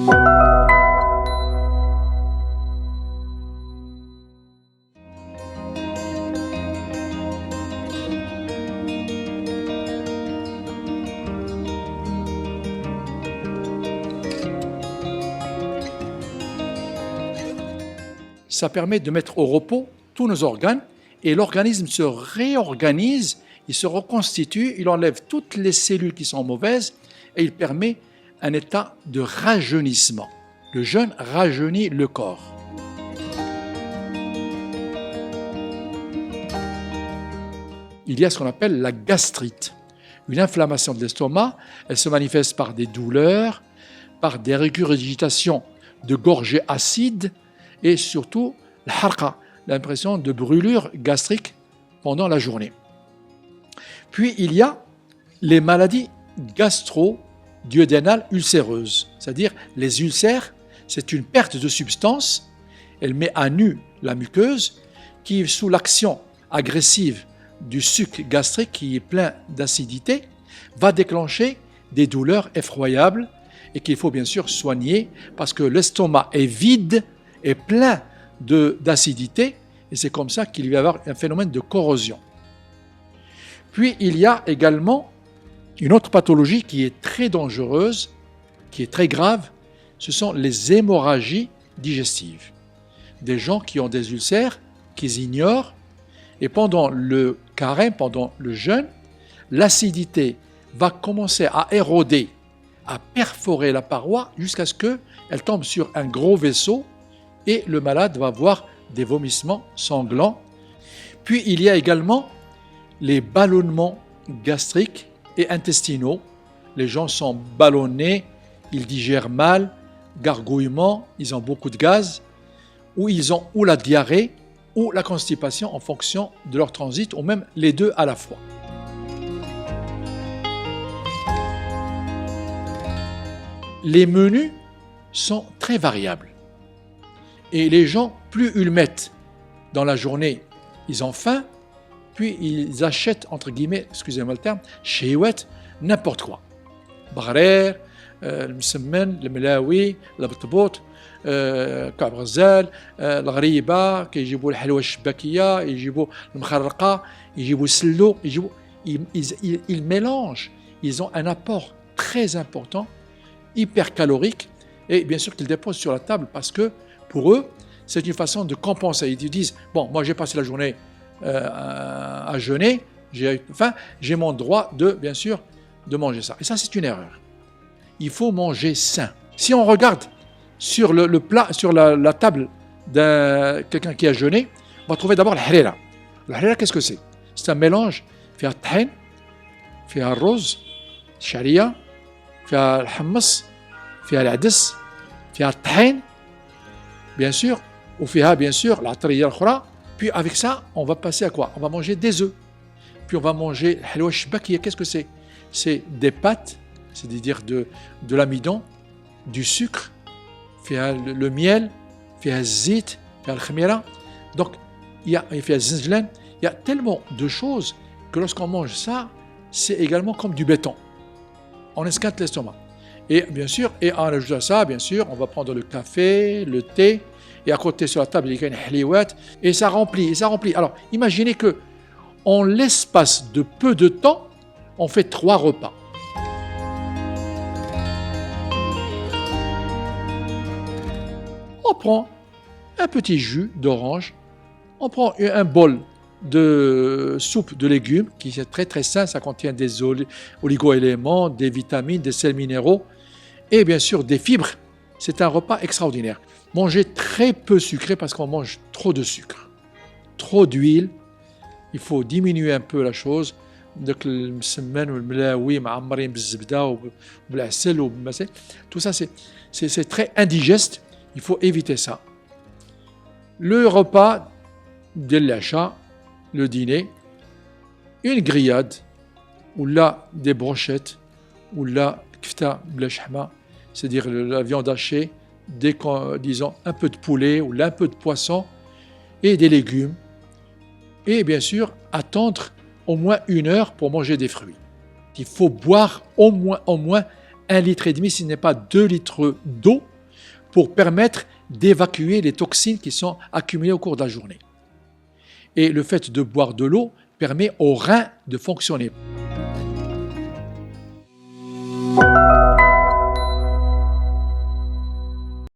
Ça permet de mettre au repos tous nos organes et l'organisme se réorganise, il se reconstitue, il enlève toutes les cellules qui sont mauvaises et il permet un état de rajeunissement. Le jeûne rajeunit le corps. Il y a ce qu'on appelle la gastrite, une inflammation de l'estomac. Elle se manifeste par des douleurs, par des régurgitations de gorgées acides et surtout la harqa, l'impression de brûlure gastrique pendant la journée. Puis il y a les maladies gastro-duodénales ulcéreuses, c'est-à-dire les ulcères, c'est une perte de substance, elle met à nu la muqueuse qui, sous l'action agressive du suc gastrique qui est plein d'acidité, va déclencher des douleurs effroyables et qu'il faut bien sûr soigner parce que l'estomac est vide et plein d'acidité et c'est comme ça qu'il va y avoir un phénomène de corrosion. Puis il y a également une autre pathologie qui est très dangereuse, qui est très grave, ce sont les hémorragies digestives. Des gens qui ont des ulcères, qu'ils ignorent, et pendant le carême, pendant le jeûne, l'acidité va commencer à éroder, à perforer la paroi jusqu'à ce qu'elle tombe sur un gros vaisseau et le malade va avoir des vomissements sanglants. Puis il y a également les ballonnements gastriques et intestinaux. Les gens sont ballonnés, ils digèrent mal, gargouillements, ils ont beaucoup de gaz, ou ils ont ou la diarrhée ou la constipation en fonction de leur transit, ou même les deux à la fois. Les menus sont très variables. Et les gens, plus ils mettent dans la journée, ils ont faim, puis ils achètent, entre guillemets, excusez-moi le terme, chéouette, n'importe quoi. Bagrer, le msemen, le melawi, le btbout, كعب غزال, الغريبة, كيجيبوا الحلوى الشباكية, يجيبوا المخرقة, يجيبوا السلو, ils mélangent, ils ont un apport très important, hyper calorique, et bien sûr qu'ils déposent sur la table parce que pour eux, c'est une façon de compenser. Ils disent, bon, moi j'ai passé la journée à jeûner, j'ai faim, j'ai mon droit de, bien sûr, de manger ça. Et ça, c'est une erreur. Il faut manger sain. Si on regarde sur le plat, sur la table de quelqu'un qui a jeûné, on va trouver d'abord le harira. Le harira, qu'est-ce que c'est? C'est un mélange, فيها الطحين, فيها الرز, الشعرية, فيها الحمص, فيها العدس, فيها الطحين, bien sûr, ou فيها bien sûr العطرية الأخرى. Puis avec ça, on va passer à quoi? On va manger des œufs. Puis on va manger الحلوى الشباكية. Qu'est-ce que c'est? C'est des pâtes, c'est-à-dire de l'amidon, du sucre, فيها le miel, فيها الزيت, فيها الخميرة. Donc, il y a فيها الزنجلان. Il y a tellement de choses que lorsqu'on mange ça, c'est également comme du béton. On esquinte l'estomac. Et bien sûr, et en ajoutant à ça, bien sûr, on va prendre le café, le thé, et à côté sur la table, il y a une haliwat, et ça remplit, et ça remplit. Alors, imaginez que, en l'espace de peu de temps, on fait 3 repas. On prend un petit jus d'orange, on prend un bol de soupe de légumes, qui est très très sain, ça contient des oligo-éléments, des vitamines, des sels minéraux, et bien sûr des fibres. C'est un repas extraordinaire. Mangez très peu sucré parce qu'on mange trop de sucre, trop d'huile. Il faut diminuer un peu la chose. Donc le msemen ou le melawi معمرين بالزبدة وبالعسل وبالمسل, tout ça c'est très indigeste. Il faut éviter ça. Le repas de l'achat, le dîner, une grillade, ou là des brochettes, ou là kfta bla shahma, c'est-à-dire la viande hachée, disons un peu de poulet ou là un peu de poisson et des légumes. Et bien sûr, attendre au moins 1 heure pour manger des fruits. Il faut boire au moins 1,5 litre, si ce n'est pas 2 litres d'eau pour permettre d'évacuer les toxines qui sont accumulées au cours de la journée. Et le fait de boire de l'eau permet aux reins de fonctionner.